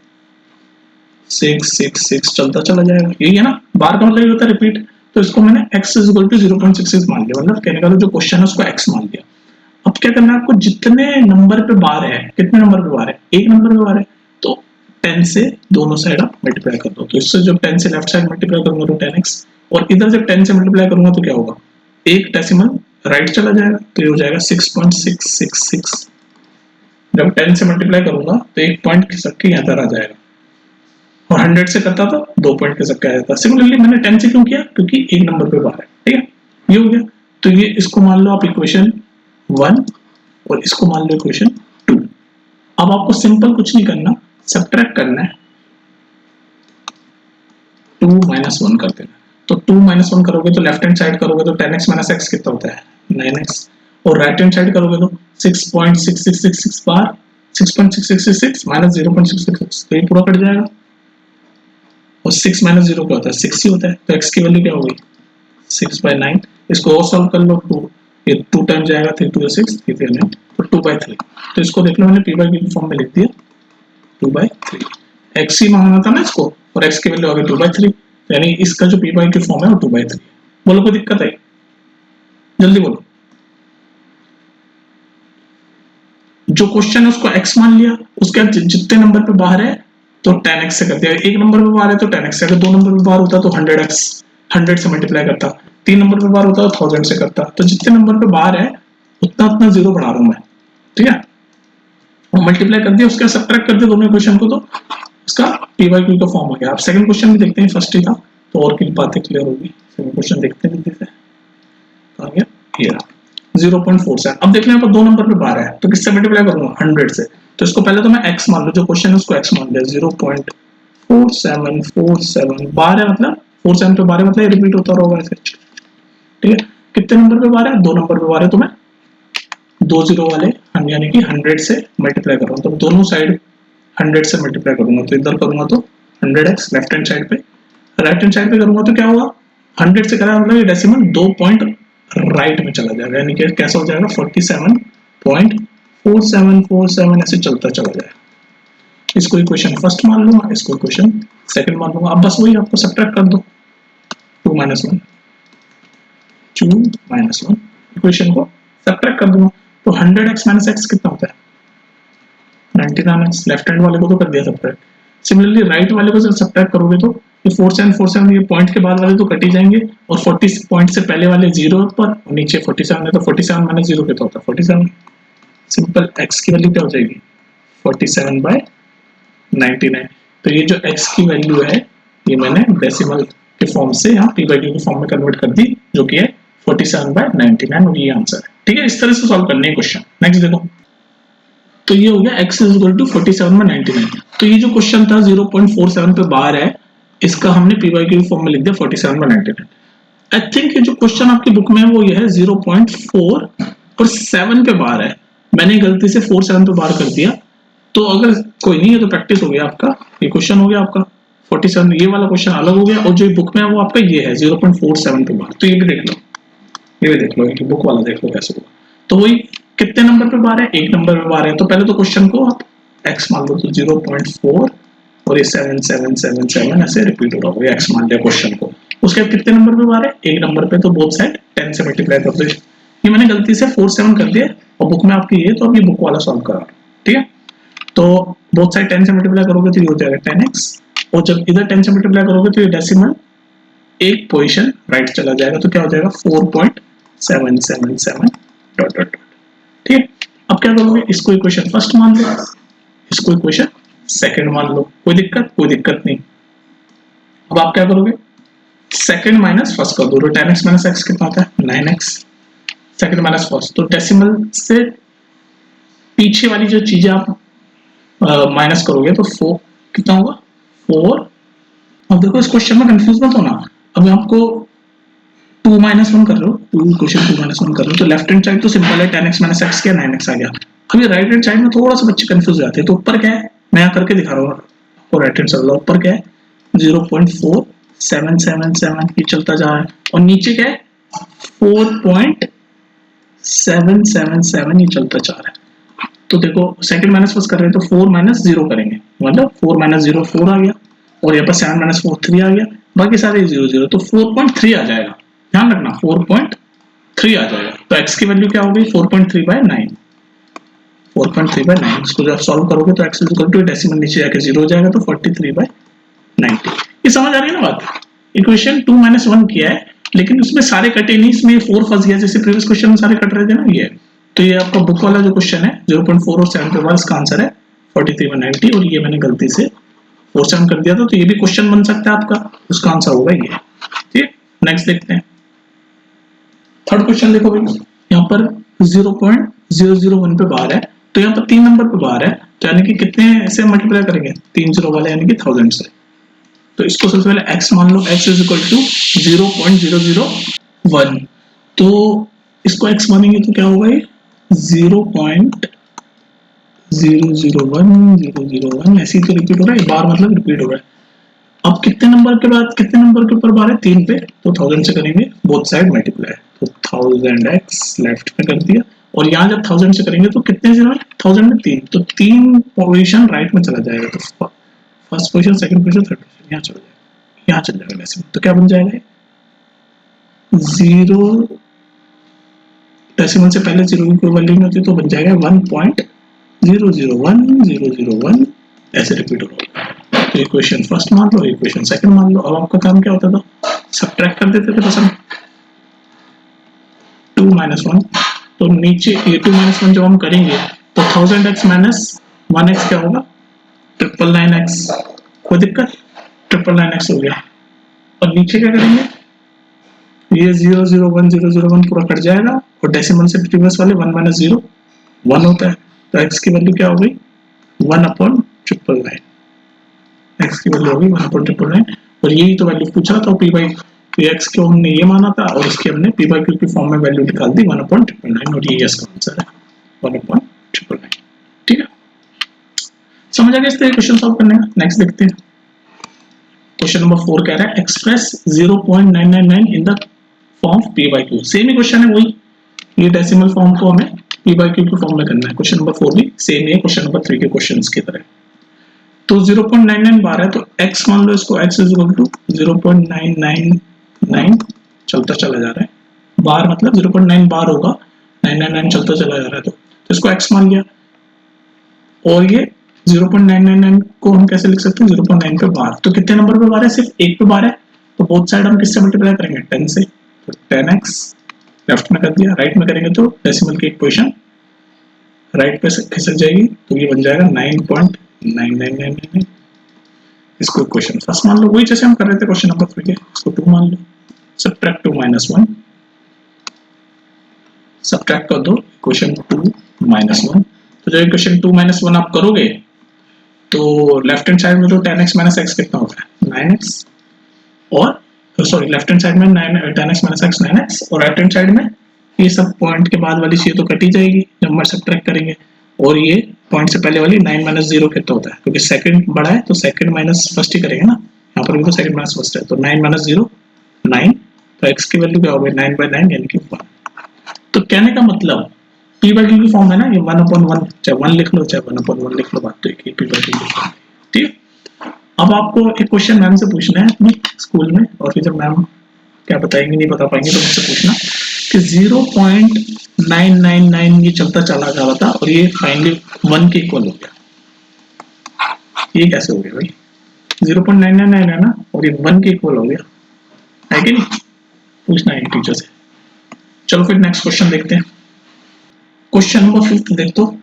6 6 6 चलता चला जाएगा, यही है ना, बार का मतलब ये होता है रिपीट। तो इसको मैंने x = 0.66 मान लिया, मतलब कहने का जो क्वेश्चन है उसको x मान लिया। अब क्या करना है आपको, जितने नंबर पे बार है, कितने नंबर पे बार है, एक नंबर पे बार है, तो 10 से दोनों साइड आप मल्टीप्लाई कर दो। तो इससे जब 10 से लेफ्ट साइड मल्टीप्लाई करूंगा तो 10x, और इधर जब 10 से मल्टीप्लाई करूंगा तो क्या होगा, एक डेसिमल राइट चला जाएगा, तो ये हो जाएगा 6.666। जब 10 से मल्टीप्लाई करूंगा तो एक पॉइंट खिसक के इधर आ जाएगा, और 100 से करता तो 2 पॉइंट खिसक के आ जाता। सिमिलरली मैंने 10 से क्यों किया, क्योंकि एक नंबर पे बार है। ठीक है, ये हो गया। तो ये इसको मान लो आप इक्वेशन 1 और इसको मान लो इक्वेशन 2। अब आपको सिंपल कुछ नहीं करना, सब्ट्रैक्ट करना है, 2 - 1 कर देना। तो 2 - 1 करोगे तो लेफ्ट हैंड साइड करोगे तो 10x - x कितना होता है, 9x, और राइट हैंड साइड करोगे तो 6.6666 बार, 6.6666 - 0.666, तो ये पूरा कट जाएगा। और 6 - 0 क्या होता है, 6 ही होता है, तो x की वैल्यू क्या होगी 6/9। इसको और सॉल्व कर लो, 2 ये 2 टाइम जाएगा, 3 2 6 3 3 9, तो 2/3। तो इसको देख लो, मैंने p/q की फॉर्म में लिख दिया 2/3। x ही मांगना था ना इसको, और x की वैल्यू आ गई 2/3, यानी इसका जो p/q फॉर्म है वो 2/3। बोलो कोई दिक्कत है, जल्दी बोलो। जो क्वेश्चन है उसको x मान लिया, उसके बाद जितने नंबर पे बाहर है तो 10x से कर दिया, एक नंबर पे बाहर है तो 10x से, अगर दो नंबर पे बाहर होता तो 100x, 100 से मल्टीप्लाई करता, 3 नंबर पे बाहर होता तो 1000 से करता। तो जितने नंबर पे बाहर है उतना उतना जीरो बढ़ा रहा हूं मैं। ठीक है, और मल्टीप्लाई कर दिया, उसके बाद सब्ट्रैक्ट कर दिया दोनों इक्वेशन को, तो उसका p/q का फॉर्म हो गया। आप सेकंड क्वेश्चन भी देखते हैं, फर्स्ट ही था तो और की बातें क्लियर होगी। सेकंड क्वेश्चन देखते हैं जल्दी से, आ गया ये 0.47। अब देख लें यहाँ पर दो नंबर पे बार है तो किससे मल्टीप्लाई करूंगा, 100 से। तो इसको पहले तो मैं x मान लो, जो क्वेश्चन है उसको x मान लिया, 0.4747 बार है, मतलब 47 पे बार है, मतलब ये रिपीट होता रहेगा ऐसे। ठीक है, कितने नंबर पे बार है, दो नंबर पे बार है, तो मैं 2 जीरो वाले यानी कि 100 से मल्टीप्लाई कर रहा हूँ, तो दोनों साइड 100 से मल्टीप्लाई करूंगा, तो इधर करूंगा तो 100x लेफ्ट हैंड साइड पे, राइट हैंड साइड पे करूंगा तो क्या होगा, 100 से करा मतलब ये डेसिमल 2 पॉइंट राइट में चला जाएगा, यानी कि कैसा हो जाएगा 47.4747 ऐसे चलता चला जाएगा। इसको इक्वेशन फर्स्ट मान लूंगा, इसको इक्वेशन सेकंड मान लूंगा। अब बस वही आपको सब्ट्रैक्ट कर दो, 2 - 1 2 - 1 इक्वेशन को सब्ट्रैक्ट कर दूंगा तो 100x - x कितना होता है 99x। लेफ्ट हैंड वाले को तो कर दिया सब्ट्रैक्ट, सिमिलरली राइट वाले को जब सब्ट्रैक्ट करोगे तो ये 4747 ये पॉइंट के बाद वाले तो कट ही जाएंगे और 40 पॉइंट से पहले वाले 0 पर और नीचे 47 है तो 47 - 0 कितना होता है 47। सिंपल x की वैल्यू क्या हो जाएगी 47/99। तो ये जो x की वैल्यू है ये मैंने डेसिमल के फॉर्म से यहाँ p/q के फॉर्म में कन्वर्ट कर दी, जो कि है 47/99 और ये आंसर है। ठीक है, इस तरह से सॉल्व करने हैं क्वेश्चन। नेक्स्ट देखो, तो ये हो गया x = 47/99। तो ये जो क्वेश्चन था 0.47 पे बार है, इसका हमने p/q फॉर्म में लिख दिया 47/99। आई थिंक ये जो क्वेश्चन आपकी बुक में है वो ये है 0.4 और 7 पे बार है, मैंने गलती से 47 पे बार कर दिया, तो अगर कोई नहीं है तो प्रैक्टिस हो गया आपका, ये क्वेश्चन हो गया आपका 47, ये वाला क्वेश्चन अलग हो गया और जो बुक में है वो आपका ये है 0.47 पे बार। तो ये भी देख लो, ये भी देख लो, ये बुक वाला देख लो कैसे होगा। तो वही कितने नंबर पे बार है, 1 नंबर पे बार है, तो पहले तो क्वेश्चन को आप x मान लो, तो 0.4 और ये 7777 ऐसे रिपीट हो रहा होगा, x मान लिया क्वेश्चन को। उसके बाद कितने नंबर पे बार है, 1 नंबर पे, तो बोथ साइड 10 से मल्टीप्लाई कर दो। ये मैंने गलती से 47 कर दिया और बुक में आपकी ये, तो अब ये बुक वाला सॉल्व करा, ठीक है। तो बोथ साइड 10 से मल्टीप्लाई करोगे तो ये हो जाएगा 10x, और जब इधर 10 से मल्टीप्लाई करोगे तो ये डेसिमल एक पोजीशन राइट चला जाएगा, तो क्या हो जाएगा 4.777 डॉट डॉट। ठीक है, अब क्या करोगे, इसको इक्वेशन फर्स्ट मान लो, इसको इक्वेशन सेकंड मान लो, कोई दिक्कत नहीं। अब आप क्या करोगे, सेकंड माइनस फर्स्ट कर दो, तो 10x - x कितना होता है 9x, सेकंड माइनस फर्स्ट, तो डेसिमल से पीछे वाली जो चीजें आप माइनस करोगे तो 4 कितना होगा 4। अब देखो इस क्वेश्चन में कंफ्यूज मत होना, अब आपको 2 - 1 कर रहे हो, क्वेश्चन 2 - 1 कर रहे हो, तो लेफ्ट हैंड साइड तो सिंपल है 10x - x क्या 9x आ गया। अब ये राइट हैंड साइड में थोड़ा सा बच्चे कंफ्यूज हो जाते हैं, तो ऊपर क्या है मैं यहाँ करके दिखा रहा हूँ, और राइट हैंड साइड ऊपर क्या है 0.4777 ये चलता जा रहा है, और नीचे क्या है 4.777 ये चलता जा रहा है। तो देखो सेकंड माइनस फर्स्ट कर रहे हैं तो 4 - 0 करेंगे, मतलब 4 - 0 4 आ गया, और यहाँ पर 7 - 4 3 आ गया, बाकी सारे 0 0, तो 4.3 आ जाएगा, ध्यान रखना 4.3 आ जाएगा। तो x की वैल्यू क्या हो गई 4.3/9, 4.3/9। इसको जब सॉल्व करोगे तो x = डेसिमल नीचे जाके 0 हो जाएगा, तो 43/90। ये समझ आ रही है ना बात। इक्वेशन 2 - 1 किया है, लेकिन उसमें सारे कटे नहीं, इसमें 4 फंस गया, जैसे प्रीवियस क्वेश्चन में सारे कट रहे थे ना ये। तो ये आपका बुक वाला जो क्वेश्चन है 0.4 और 7 पे बार, इसका आंसर है 43/90, और ये मैंने गलती से 47 कर दिया था, तो ये भी क्वेश्चन बन सकता है आपका, उसका आंसर होगा ये। ठीक है, नेक्स्ट देखते हैं थर्ड क्वेश्चन। देखो भाई यहाँ पर 0.001 पे बार है, तो यहाँ पर 3 नंबर पे बार है, तो यानी कि कितने से मल्टीप्लाई करेंगे 3 0 वाले, यानी कि 1000 से। तो इसको सबसे पहले x मान लो, x = 0.001, तो इसको x मानेंगे तो क्या होगा ये 0.001 ऐसे ही तो रिपीट हो रहा है, बार मतलब रिपीट हो रहा है। अब कितने नंबर के बाद कितने नंबर के ऊपर बार है 3 पे, तो 1000 से करेंगे बोथ साइड मल्टीप्लाई, तो 1000x लेफ्ट में कर दिया, और यहाँ जब 1000 से करेंगे तो कितने 0 है 1000 में 3, तो 3 पोजीशन राइट में चला जाएगा, तो first position second position third position यहाँ चला जाएगा, यहाँ चल जाएगा डेसिमल, तो क्या बन जाएगा 0 डेसिमल से पहले 0 की कोई वैल्यू नहीं होती, तो बन जाएगा 1.001001 ऐसे रिपीट होगा। तो इक्वेशन फर्स्ट मान लो, इक्वेशन सेकंड मान लो। अब आपका काम क्या होता था सब्ट्रैक्ट कर देते थे बस हम 2 - 1, तो नीचे ये 2 - 1 जब हम करेंगे तो 1000x - 1x क्या होगा 999x, कोई दिक्कत 999x हो गया, और नीचे क्या करेंगे ये 0.001 पूरा कट जाएगा, और डेसिमल से प्रीवियस वाले 1 - 0 1 होता है, तो x की वैल्यू क्या हो गई 1/999, x की वैल्यू होगी 1/999, और यही तो वैल्यू पूछा था p/q, x को हमने ये माना था और इसकी हमने p/q की फॉर्म में वैल्यू निकाल दी 1/999, और ये इसका आंसर है 1/999। ठीक है, समझ आ गया इस तरह क्वेश्चन सॉल्व करने का। नेक्स्ट देखते हैं, क्वेश्चन नंबर 4 कह रहा है express 0.999 in the form P by Q. Same he question है, वही ये डेसिमल फॉर्म को हमें पी बाई क्यू के फॉर्म में करना है। क्वेश्चन नंबर 4 भी सेम ही है क्वेश्चन नंबर 3 के क्वेश्चंस की तरह। तो 0.99 बार है तो x मान लो इसको, x इज इक्वल टू 0.999 चलता चला जा रहा है, बार मतलब 0.9 बार होगा, 999 चलता चला जा रहा है, तो इसको x मान लिया। और ये 0.999 को हम कैसे लिख सकते हैं, 0.9 पे बार, तो कितने नंबर पे बार है, सिर्फ एक पे बार है, तो बोथ साइड हम किससे मल्टीप्लाई करेंगे, 10 से, तो 10x लेफ्ट में कर दिया, राइट में करेंगे तो डेसिमल की एक पोजीशन राइट पे खिसक जाएगी, तो ये बन जाएगा 9.9999। इसको क्वेश्चन फर्स्ट मान लो, वही जैसे हम कर रहे थे क्वेश्चन नंबर 3 के, इसको 2 मान लो, सब्ट्रैक्ट 2 माइनस 1, सब्ट्रैक्ट कर दो क्वेश्चन 2 माइनस 1। तो जब क्वेश्चन 2 माइनस 1 आप करोगे तो लेफ्ट हैंड साइड में तो 10x माइनस x कितना होता है, 9x, और सॉरी लेफ्ट हैंड साइड में 10x माइनस x 9x, और राइट हैंड साइड में ये सब पॉइंट के बाद वाली चीज तो कट ही जाएगी जब हम सब्ट्रैक्ट करेंगे, और ये पॉइंट से पहले वाली 9 माइनस 0 कितना होता है, क्योंकि सेकंड बड़ा है तो सेकंड माइनस फर्स्ट ही करेंगे ना, यहाँ पर भी तो सेकंड माइनस फर्स्ट है, तो 9 माइनस 0 9, तो x की वैल्यू क्या होगी 9/9 यानी कि 1। तो कहने का मतलब p बाई क्यू की फॉर्म है ना, ये 1/1, चाहे 1 लिख लो चाहे 1/1 लिख लो, बात तो एक ही p बाई क्यू की फॉर्म, ठीक। अब आपको एक क्वेश्चन मैम से पूछना है अपने स्कूल में, और फिर जब मैम क्या बताएंगे नहीं बता पाएंगे तो मुझसे पूछना कि 0.999 ये चलता चला जा रहा था और ये फाइनली 1 के इक्वल हो गया, ये कैसे हो गया भाई, 0.999 है ना और ये 1 के इक्वल हो गया, है कि नहीं, पूछना है टीचर से। चलो फिर नेक्स्ट क्वेश्चन देखते हैं। क्वेश्चन नंबर 5 देख तो,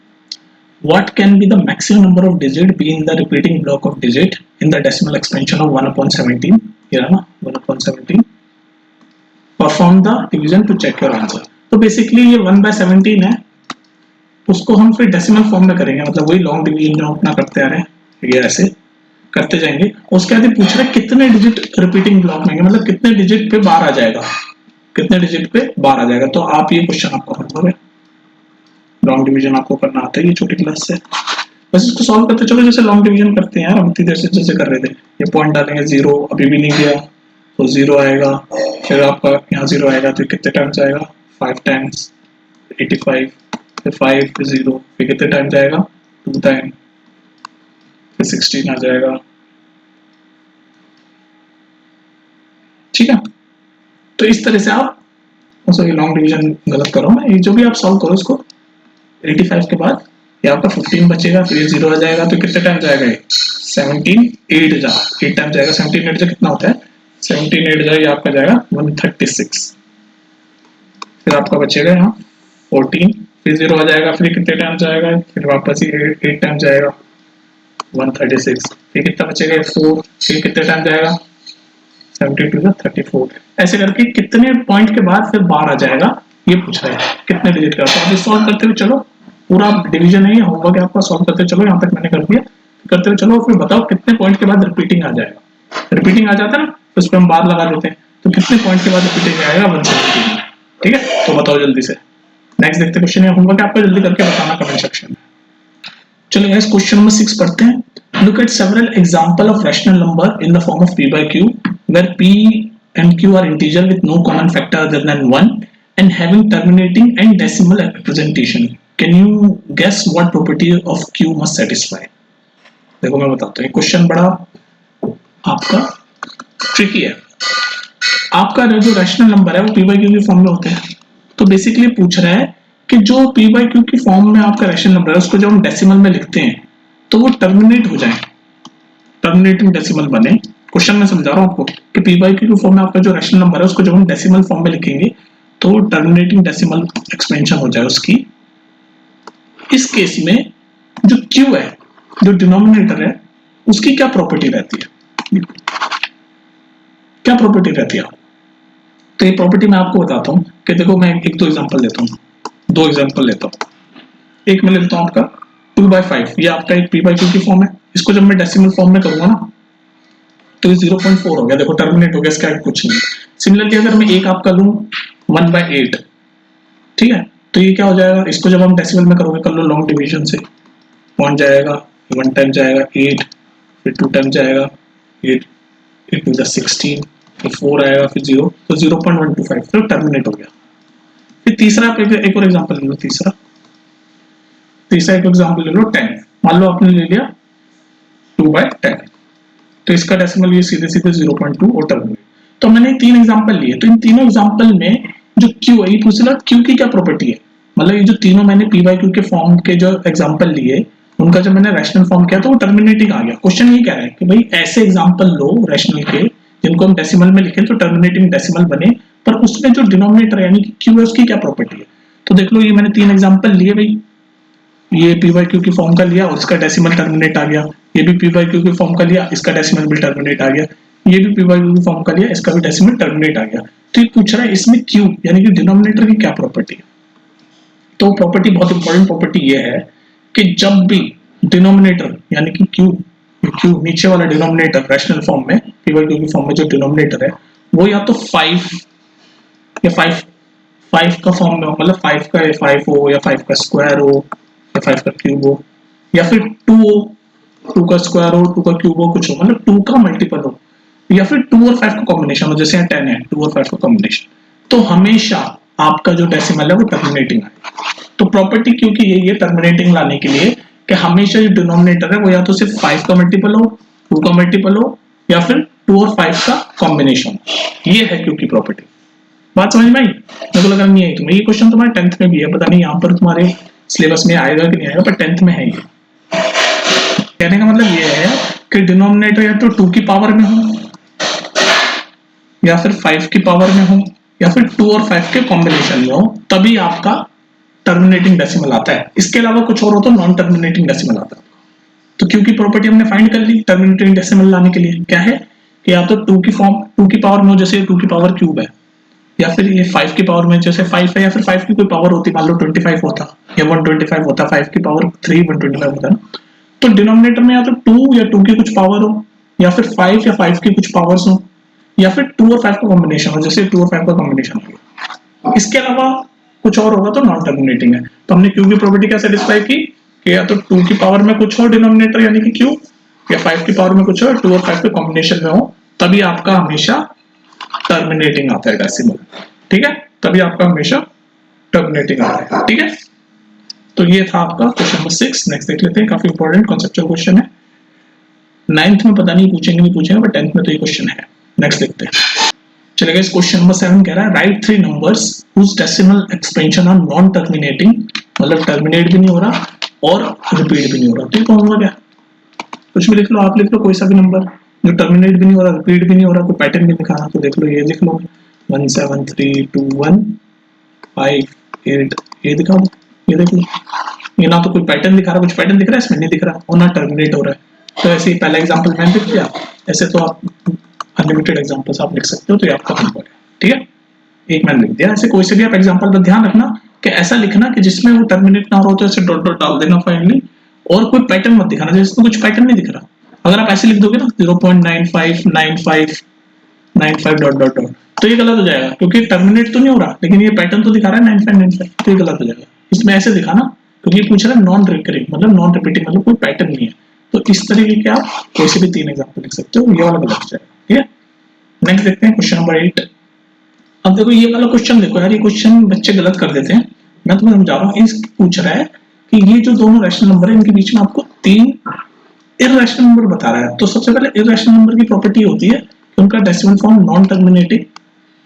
what can be the maximum number of digit be in the repeating block of digit in the decimal expansion of 1/17, here है ना 1/17, perform the division to check your answer। तो basically ये 1/17 है, उसको हम फिर डेसिमल फॉर्म में करेंगे, मतलब वही लॉन्ग डिवीजन जो अपना करते आ रहे हैं, ये ऐसे करते जाएंगे। उसके बाद पूछ रहे कितने डिजिट रिपीटिंग ब्लॉक में, मतलब कितने डिजिट पे बार आ जाएगा, कितने डिजिट पे बार आ जाएगा। तो आप ये क्वेश्चन आपको करना है, लॉन्ग डिवीजन आपको करना आता है ये छोटी क्लास से, बस इसको सॉल्व करते चलो जैसे लॉन्ग डिवीजन करते हैं यार, हम इतनी देर से जैसे कर रहे थे। ये पॉइंट डालेंगे 0, अभी भी नहीं गया तो 0 आएगा, फिर आपका यहाँ 0 आएगा तो कितने टाइम्स आएगा 5 टाइम्स 85, फिर 5 फिर 0, फिर कितने टाइम्स आएगा 2 टाइम, फिर 16 आ जाएगा, ठीक है। तो इस तरह से आप, सॉरी लॉन्ग डिवीजन गलत कर रहा हूँ मैं, ये जो भी आप सॉल्व करो इसको 85 के बाद ये आपका 15 बचेगा, फिर 0 आ जाएगा, तो कितने टाइम्स आएगा ये 17 8 जा 8 टाइम्स जाएगा, 17 8 जा कितना होता है 17 8 जा ये आपका जाएगा 136, फिर आपका बचेगा यहाँ 14, फिर 0 आ जाएगा, फिर कितने टाइम्स आएगा, फिर वापस ही 8 टाइम्स जाएगा 136, फिर कितना बचेगा 4, फिर कितने टाइम जाएगा 72 जा 34, ऐसे करके कितने पॉइंट के बाद फिर बार आ जाएगा ये पूछ रहा है कितने डिजिट का। तो आप सॉल्व करते हुए चलो, पूरा डिवीजन है ये, होमवर्क है आपका, सॉल्व करते चलो, यहाँ तक मैंने कर दिया, करते हुए चलो, फिर बताओ कितने पॉइंट के बाद रिपीटिंग आ जाएगा। रिपीटिंग आ जाता है ना तो उस पर हम बार लगा देते हैं, तो कितने पॉइंट के बाद रिपीटिंग आएगा 117, ठीक है। तो बताओ जल्दी से, नेक्स्ट देखते क्वेश्चन है, होमवर्क आपको जल्दी करके बताना कमेंट सेक्शन में। चलो गाइस क्वेश्चन नंबर 6 पढ़ते हैं। Look at several example of rational number in the form of p by q where p and q are integer with no common factor other than 1 and having terminating and decimal representation. Can you guess what property of q must satisfy? देखो मैं बताता हूँ, question बड़ा आपका tricky है। आपका जो rational number है वो p by q की फॉर्म में होते हैं, तो बेसिकली पूछ रहा है कि जो p by q की फॉर्म में आपका रैशनल नंबर है उसको जब हम डेसिमल में लिखते हैं तो वो टर्मिनेट हो जाए, टर्मिनेटिंग डेसिमल बने। क्वेश्चन में समझा रहा हूँ आपको कि p by q की फॉर्म में आपका जो रैशनल नंबर है उसको जब हम डेसिमल फॉर्म में लिखेंगे तो टर्मिनेटिंग डेसिमल एक्सपेंशन हो जाए उसकी। इस केस में जो q है, जो डिनोमिनेटर है, उसकी क्या प्रॉपर्टी रहती है, क्या प्रॉपर्टी रहती है। तो ये प्रॉपर्टी मैं आपको बताता हूँ कि देखो मैं एक दो एग्जांपल लेता हूँ, दो एग्जांपल लेता हूँ। एक मैं लेता हूँ आपका 2/5, ये आपका एक p by q की फॉर्म है, इसको जब मैं डेसिमल फॉर्म में करूंगा ना तो ये 0.4 हो गया, देखो टर्मिनेट हो गया, इसका कुछ नहीं। सिमिलरली अगर मैं एक आपका लूं 1/8, ठीक है, तो ये क्या हो जाएगा, इसको जब हम डेसिमल में करोगे कर लो लॉन्ग डिवीजन से, 1 जाएगा, 1 टाइम जाएगा 8, फिर 2 टाइम जाएगा 8, इनटू द 16, फिर 4 आएगा, फिर 0, तो 0.125 फिर टर्मिनेट हो गया। फिर तीसरा एक और एग्जांपल ले लो, तीसरा एक एग्जांपल ले लो 10, मान लो आपने ले लिया 2/10, तो इसका डेसिमल ये सीधे सीधे 0.2 और टर्मिनेट। तो मैंने 3 एग्जांपल लिए, तो इन तीनों एग्जांपल में जो क्यू है, ये पूछ रहा क्यू की क्या प्रॉपर्टी है, मतलब ये जो तीनों मैंने पी वाई क्यू के फॉर्म के जो एग्जांपल लिए उनका जब मैंने रैशनल फॉर्म किया तो वो टर्मिनेटिंग आ गया। क्वेश्चन ये कह रहा है कि भाई ऐसे एग्जांपल लो रैशनल के जिनको हम डेसिमल में लिखें तो टर्मिनेटिंग डेसिमल बने, पर उसमें जो डिनोमिनेटर यानी कि क्यू है उसकी क्या प्रॉपर्टी है। तो देख लो ये मैंने 3 एग्जांपल लिए भाई, ये पी वाई क्यू की फॉर्म का लिया और इसका डेसिमल टर्मिनेट आ गया, ये भी पी वाई क्यू की फॉर्म का लिया, इसका डेसिमल भी टर्मिनेट आ गया, ये भी पी वाई क्यू की फॉर्म का लिया, इसका भी डेसिमल टर्मिनेट आ गया। तो ये पूछ रहा है इसमें क्यू यानी कि डिनोमिनेटर की क्या प्रॉपर्टी है। तो प्रॉपर्टी बहुत इंपॉर्टेंट प्रॉपर्टी ये है कि जब भी डिनोमिनेटर यानी कि क्यू नीचे वाला डिनोमिनेटर रैशनल फॉर्म में पी वाई क्यू की फॉर्म में जो डिनोमिनेटर है वो या तो 5 या 5 का फॉर्म में हो, मतलब 5 का 5 हो या 5 का स्क्वायर हो या 5 का क्यूब हो या फिर 2 हो, 2 का स्क्वायर हो, 2 का क्यूब हो, कुछ हो, मतलब 2 का मल्टीपल हो या फिर 2 और 5 का कॉम्बिनेशन हो, जैसे यहाँ 10 है 2 और 5 का कॉम्बिनेशन, तो हमेशा आपका जो डेसिमल है वो टर्मिनेटिंग आए। तो प्रॉपर्टी क्योंकि यही है टर्मिनेटिंग लाने के लिए कि हमेशा जो डिनोमिनेटर है वो या तो सिर्फ 5 का मल्टीपल हो, 2 का मल्टीपल हो या फिर 2 और 5 का कॉम्बिनेशन। ये है क्योंकि प्रॉपर्टी। बात समझ में आई? मेरे को लगा नहीं आई तुम्हें, ये क्वेश्चन तुम्हारे 10th में भी है, पता नहीं यहाँ पर तुम्हारे सिलेबस में आएगा कि नहीं आएगा, पर 10th में है ये। कहने का मतलब ये है कि डिनोमिनेटर या तो 2 की पावर में हो या फिर 5 की पावर में हो या फिर 2 और 5 के कॉम्बिनेशन में हो, तभी आपका टर्मिनेटिंग डेसिमल आता है। इसके अलावा कुछ और हो तो नॉन टर्मिनेटिंग डेसिमल आता है। तो क्योंकि प्रॉपर्टी हमने फाइंड कर ली टर्मिनेटिंग डेसिमल लाने के लिए, क्या है कि या तो 2 की पावर में हो, जैसे 2 की पावर क्यूब है, या फिर ये 5 की पावर में जैसे 5 है, या फिर 5 की कोई पावर होती, मान लो 25 होता या 125 होता, 5 की पावर 3 125 होता ना, तो डिनोमिनेटर में या तो 2 या 2 की कुछ पावर हो या फिर 5 या 5 की कुछ पावर्स हो या फिर 2 और 5 का कॉम्बिनेशन हो, जैसे 2 और 5 का कॉम्बिनेशन हो। इसके अलावा कुछ और होगा तो नॉन टर्मिनेटिंग है। तो हमने क्यू की प्रॉपर्टी क्या सेटिस्फाई की कि या तो 2 की पावर में कुछ हो डिनोमिनेटर यानी कि क्यू, या 5 की पावर में कुछ हो, 2 और 5 के कॉम्बिनेशन में हो, तभी आपका हमेशा टर्मिनेटिंग आता है डेसिमल। ठीक है, तभी आपका हमेशा टर्मिनेटिंग आता है। ठीक है, तो ये था आपका क्वेश्चन नंबर 6। नेक्स्ट देख लेते हैं, काफी इंपॉर्टेंट कॉन्सेप्चुअल क्वेश्चन है। 9th में पता नहीं पूछेंगे नहीं पूछेंगे, बट 10th में तो ये क्वेश्चन है। नेक्स्ट देखते हैं। चलेगा, इस क्वेश्चन नंबर 7 कह रहा है right 3 numbers whose decimal expansion are non terminating, मतलब टर्मिनेट भी नहीं हो रहा और रिपीट भी नहीं हो रहा। तो कौन होगा, क्या कुछ भी लिख लो, आप लिख लो कोई सा भी नंबर जो टर्मिनेट भी नहीं हो रहा, रिपीट भी नहीं हो रहा, कोई पैटर्न भी दिखाना। तो देख लो, ये लिख लो 1 7 3 2 1 5 8, ये दिखा दो, ये देख लो, ये ना तो कोई पैटर्न दिखा रहा, कुछ पैटर्न दिख रहा है इसमें नहीं दिख रहा, और ना टर्मिनेट हो रहा है। तो ऐसे ही पहला एग्जांपल मैंने लिख दिया, ऐसे तो आप अनलिमिटेड एग्जांपल्स आप लिख सकते हो, तो ये आपका नंबर है। ठीक है, एक मैंने लिख दिया। ऐसे कोई से भी आप एग्जांपल पर ध्यान रखना कि ऐसा लिखना कि जिसमें वो टर्मिनेट ना हो, तो ऐसे डॉट डॉट डाल देना फाइनली, और कोई पैटर्न मत दिखाना जिसमें कुछ पैटर्न नहीं दिख रहा। अगर आप ऐसे लिख दोगे ना 0.959595 डॉट डॉट डॉट, तो ये गलत हो जाएगा, क्योंकि टर्मिनेट तो नहीं हो रहा लेकिन ये पैटर्न तो दिखा रहा है 9595, तो ये गलत हो जाएगा। इसमें ऐसे दिखाना, क्योंकि ये पूछ रहा है नॉन रिकरिंग, मतलब नॉन रिपीटिंग, मतलब कोई पैटर्न नहीं है। तो इस तरीके के आप कोई से भी 3 एग्जांपल लिख सकते हो, ये वाला गलत हो जाएगा। ठीक है, नेक्स्ट देखते हैं क्वेश्चन नंबर 8। अब देखो ये वाला क्वेश्चन, देखो यार ये क्वेश्चन बच्चे गलत कर देते हैं, मैं तुम्हें समझा रहा हूँ। पूछ रहा है कि ये जो दोनों रैशनल नंबर है इनके बीच में आपको 3 इररेशनल नंबर बता रहा है। तो सबसे पहले इररेशनल नंबर की प्रॉपर्टी होती है कि उनका डेसिमल फॉर्म नॉन टर्मिनेटिंग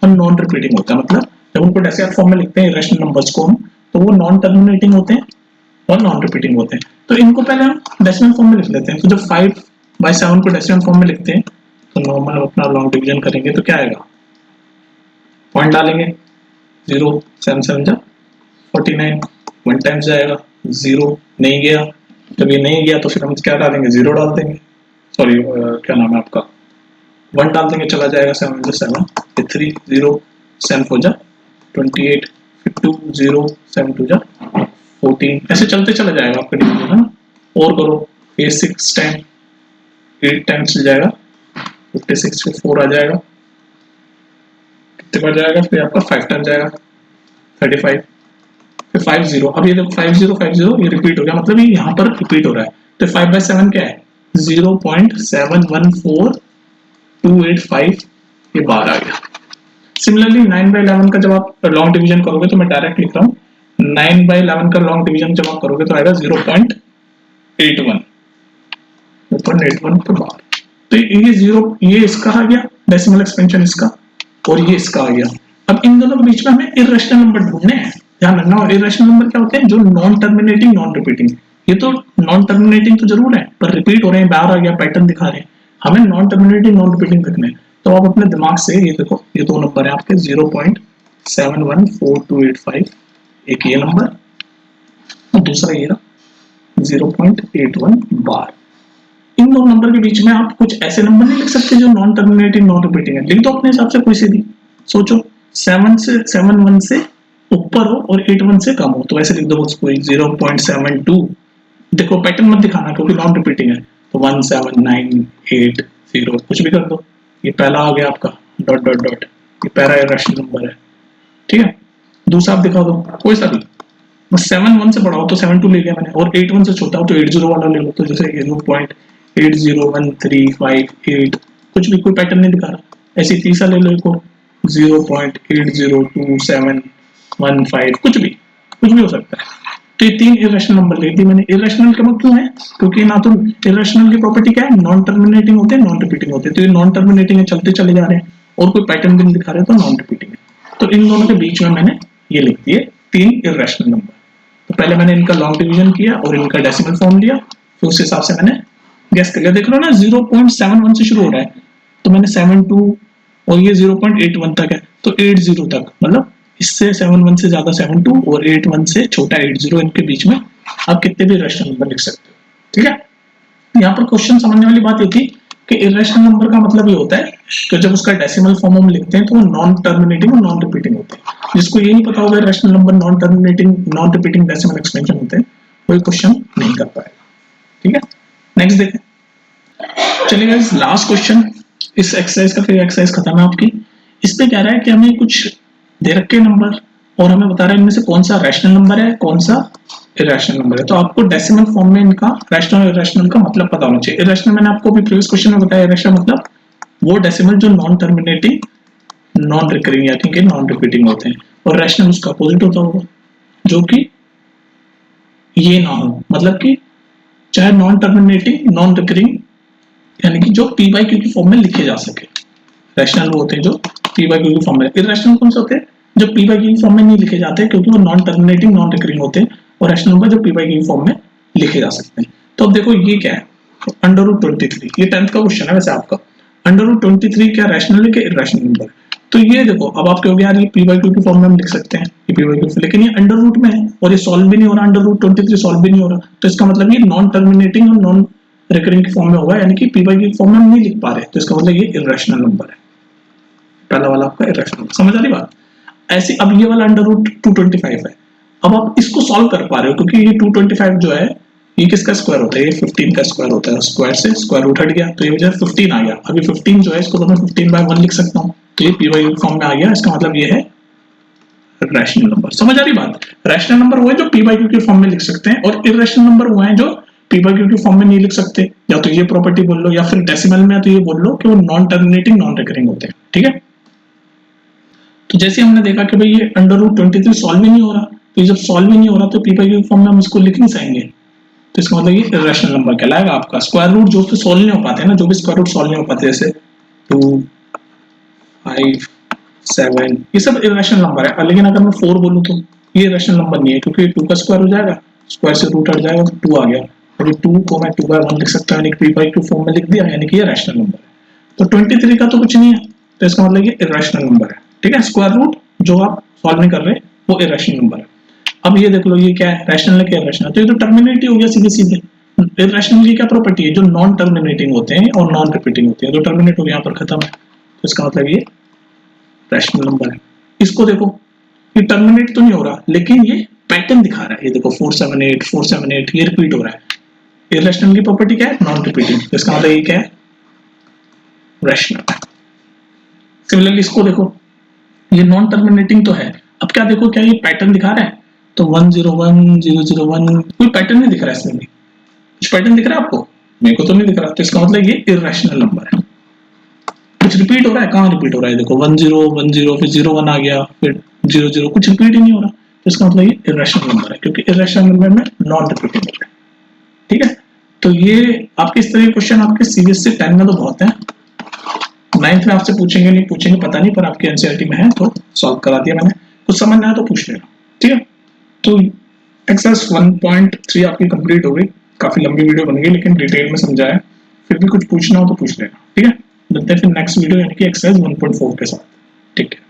और नॉन रिपीटिंग होता है। मतलब जब उनको डेसिमल फॉर्म में लिखते हैं इररेशनल नंबर्स को हम, तो वो नॉन टर्मिनेटिंग होते हैं और नॉन रिपीटिंग होते हैं। तो इनको पहले हम डेसिमल फॉर्म में लिख लेते हैं। तो जब 5/7 को डेसिमल फॉर्म में लिखते हैं तो नॉर्मल अपना लॉन्ग डिवीजन करेंगे तो क्या आएगा, पॉइंट डालेंगे 0 7 7 जा 49, 1 टाइम्स जाएगा 0, नहीं गया, जब ये नहीं गया तो फिर हम क्या डालेंगे 0 डाल देंगे, सॉरी क्या नाम है आपका 1 डाल देंगे, चला जाएगा 7 7 फिर 3 0 7 4 जा 28, फिर 2 0 7 2 जा 14, ऐसे चलते चला जाएगा आपका डिवीजन है। और करो ये 6 टाइम 8 टाइम्स चल जाएगा 56, फिर 4 आ जाएगा, कितने बार जाएगा, फिर आपका 5 टाइम जाएगा 35, फिर 5 0। अब ये देखो 5 0 5 0 ये रिपीट हो गया, मतलब ये यहाँ पर रिपीट हो रहा है। तो 5/7 क्या है 0.714 285 ये बार आ गया। सिमिलरली 9/11 का जब आप लॉन्ग डिवीजन करोगे तो मैं डायरेक्ट लिख रहा हूँ 9/11 का लॉन्ग डिवीजन जब आप करोगे तो आएगा 0.81 तो बार। तो ये जीरो ये इसका आ गया डेसिमल एक्सपेंशन इसका और ये इसका आ गया। अब इन दोनों के बीच में हमें इर्रेशनल नंबर ढूंढने हैं। ध्यान रखना इर्रेशनल नंबर क्या होते हैं जो नॉन टर्मिनेटिंग नॉन रिपीटिंग। ये तो नॉन टर्मिनेटिंग तो जरूर है पर रिपीट हो रहे हैं बार आ गया पैटर्न दिखा रहे हैं। हमें नॉन टर्मिनेटिंग नॉन रिपीटिंग रखने हैं। तो आप अपने दिमाग से ये देखो ये दो नंबर है आपके 0.714285 एक ये नंबर और दूसरा ये 0.81 बार। इन दो नंबर के बीच में आप कुछ ऐसे नंबर नहीं लिख सकते जो नॉन टर्मिनेटिंग नॉन रिपीटिंग है। लिख दो अपने हिसाब से कोई सी भी। सोचो 71 से ऊपर हो और 81 से कम हो तो ऐसे लिख दो कोई 0.72। देखो पैटर्न मत दिखाना क्योंकि नॉन रिपीटिंग है तो 17980 कुछ भी कर दो। ये पहला आ गया आपका डॉट डॉट डॉट ये पहला इरेशनल नंबर है। ठीक है दूसरा आप दिखा दो कोई सा भी। 71 से बड़ा हो तो 72 ले लिया मैंने और 81 से छोटा हो तो 80 वाला ले लो। तो जैसे 0.801358 कुछ भी कोई पैटर्न नहीं दिखा रहा। ऐसे तीसरा ले लो एक और 0.802715 कुछ भी हो सकता है। तो ये तीन इरेशनल नंबर ले दी मैंने। इरेशनल का मतलब क्यों है क्योंकि ना तो इरेशनल की प्रॉपर्टी क्या है नॉन टर्मिनेटिंग होते हैं नॉन रिपीटिंग होते हैं। तो ये नॉन टर्मिनेटिंग है चलते चले जा रहे हैं और कोई पैटर्न भी नहीं दिखा रहे तो नॉन रिपीटिंग है। तो इन दोनों के बीच में मैंने ये लिख दिए तीन इरेशनल नंबर। तो पहले मैंने इनका लॉन्ग डिवीजन किया और इनका डेसिमल फॉर्म लिया फिर उस हिसाब से मैंने गैस कर लिया। देख लो ना 0.71 से शुरू हो रहा है तो मैंने 72 और ये 0.81 तक है तो 80 तक मतलब इससे 71 से ज्यादा 72 और 81 से छोटा 80 इनके बीच में आप कितने भी इरेशनल नंबर लिख सकते हो। ठीक है यहाँ पर क्वेश्चन समझने वाली बात ये थी कि इरेशनल नंबर का मतलब ये होता है कि जब उसका डेसिमल फॉर्म हम लिखते हैं तो वो नॉन टर्मिनेटिंग और नॉन रिपीटिंग होते हैं। जिसको ये नहीं पता होगा irrational number non terminating non repeating decimal expansion होते हैं कोई क्वेश्चन नहीं कर पाएगा। ठीक है नेक्स्ट देखें। चलिए गाइस लास्ट क्वेश्चन इस एक्सरसाइज का फिर एक्सरसाइज खत्म है आपकी। इस पे कह रहा है कि हमें कुछ दे रखे नंबर और हमें बता रहा है इनमें से कौन सा रैशनल नंबर है कौन सा इरेशनल नंबर है। तो आपको डेसिमल फॉर्म में इनका रैशनल और इरेशनल का मतलब पता होना चाहिए। इरेशनल मैंने आपको अभी प्रीवियस क्वेश्चन में बताया इरेशनल मतलब वो डेसिमल जो नॉन टर्मिनेटिंग नॉन रिकरिंग या कि नॉन रिपीटिंग होते हैं और रैशनल उसका अपोजिट होता होगा जो कि ये ना हो मतलब कि चाहे नॉन टर्मिनेटिंग नॉन रिकरिंग यानी कि जो पी बाई क्यू की फॉर्म में लिखे जा सके। रैशनल वो होते हैं जो पी बाई क्यू की फॉर्म में। इरेशनल कौन से होते हैं जो पी बाई क्यू की फॉर्म में नहीं लिखे जाते क्योंकि वो नॉन टर्मिनेटिंग नॉन रिकरिंग होते हैं और रैशनल नंबर जो पी बाई क्यू की फॉर्म में लिखे जा सकते हैं। तो अब देखो ये क्या है √23 ये 10th का क्वेश्चन है वैसे आपका। √23 क्या रैशनल है क्या इरेशनल नंबर है। तो ये देखो अब आप कहोगे यार ये पी बाई क्यू की फॉर्म में हम लिख सकते हैं ये पी बाई क्यू लेकिन ये अंडर रूट में है और ये सॉल्व भी नहीं हो रहा √23 सॉल्व भी नहीं हो रहा। तो इसका मतलब ये नॉन टर्मिनेटिंग और नॉन रिकरिंग की फॉर्म में होगा यानी कि पी बाई क्यू की फॉर्म में हम नहीं लिख पा रहे। तो इसका मतलब ये इरेशनल नंबर है। पहला वाला आपका इरेशनल समझ आ रही बात। ऐसी अब ये वाला √225 है। अब आप इसको सॉल्व कर पा रहे हो क्योंकि ये 225 जो है ये किसका स्क्वायर होता है ये 15 का स्क्वायर होता है। स्क्वायर से स्क्वायर रूट हट गया तो ये वजह 15 आ गया। अभी 15 जो है इसको तो मैं 15/1 लिख सकता हूँ तो ये पी बाई क्यू फॉर्म में आ गया। इसका मतलब ये है रैशनल नंबर। समझ आ रही बात। रैशनल नंबर वो है जो पी बाई क्यू के फॉर्म में लिख सकते हैं और इरेशनल नंबर वो है जो पी बाई क्यू के फॉर्म में नहीं लिख सकते। या तो ये प्रॉपर्टी बोल लो या फिर डेसिमल में तो ये बोल लो कि वो नॉन टर्मिनेटिंग नॉन रिकरिंग होते हैं। ठीक है तो जैसे हमने देखा कि भाई ये √23 सॉल्व ही नहीं हो रहा तो जब सॉल्व ही नहीं हो रहा तो पी बाई क्यू फॉर्म में हम इसको लिख नहीं सकेंगे। तो इसका मतलब ये इरेशनल नंबर कहलाएगा आपका। स्क्वायर रूट जो कि सॉल्व नहीं हो पाते हैं ना जो भी स्क्वायर रूट सॉल्व नहीं हो पाते जैसे 2 5 7 ये सब इरेशनल नंबर है। लेकिन अगर मैं 4 बोलूं तो ये इरेशनल नंबर नहीं है क्योंकि 2 का स्क्वायर हो जाएगा स्क्वायर से रूट हट जाएगा 2 आ गया। अभी 2 को मैं 2/1 लिख सकता हूँ यानी कि पी बाई क्यू फॉर्म में लिख दिया यानी कि ये रैशनल नंबर है। तो 23 का तो कुछ नहीं है तो इसका मतलब ये इरेशनल नंबर है। ठीक है स्क्वायर रूट जो आप सॉल्व नहीं कर रहे वो इरेशनल नंबर है। अब ये देख लो ये क्या है रैशनल है क्या इरेशनल तो ये तो टर्मिनेट ही हो गया सीधे सीधे। इरेशनल की क्या प्रॉपर्टी है जो नॉन टर्मिनेटिंग होते हैं और नॉन रिपीटिंग होते हैं। तो टर्मिनेट हो गया यहाँ पर खत्म है तो इसका मतलब ये रैशनल नंबर है। इसको देखो ये टर्मिनेट तो नहीं हो रहा लेकिन ये पैटर्न दिखा रहा है। ये देखो 478 ये रिपीट हो रहा है। इरेशनल की प्रॉपर्टी क्या है नॉन रिपीटिंग तो इसका मतलब ये क्या है रैशनल। सिमिलरली इसको देखो ये नॉन टर्मिनेटिंग तो है। अब क्या देखो क्या ये पैटर्न दिखा रहा है तो 101001 कोई पैटर्न नहीं दिख रहा है इसमें भी। कुछ पैटर्न दिख रहा है आपको मेरे को तो नहीं दिख रहा तो इसका मतलब ये इरेशनल नंबर है। कुछ रिपीट हो रहा है, कहाँ रिपीट हो रहा है, देखो 10 फिर 01 आ गया, फिर 00, कुछ रिपीट ही नहीं हो रहा, तो इसका मतलब ये इरेशनल नंबर है, क्योंकि इरेशनल नंबर में नॉन रिपीटेबल है। ठीक है, तो ये आपके इस तरह के क्वेश्चन आपके सीबीएसई 10 में तो बहुत है, 9th में आपसे पूछेंगे नहीं पूछेंगे पता नहीं, पर आपके एनसीईआरटी में है तो सॉल्व करा दिया मैंने, कुछ समझ ना आया तो पूछ लेना। ठीक है, तो एक्सरसाइज 1.3 आपकी कंप्लीट हो गई, काफी लंबी वीडियो बन गई लेकिन डिटेल में समझाया, फिर भी कुछ पूछना हो तो पूछ लेना। ठीक है, मिलते हैं फिर नेक्स्ट वीडियो यानी कि एक्सरसाइज 1.4 के साथ। ठीक है।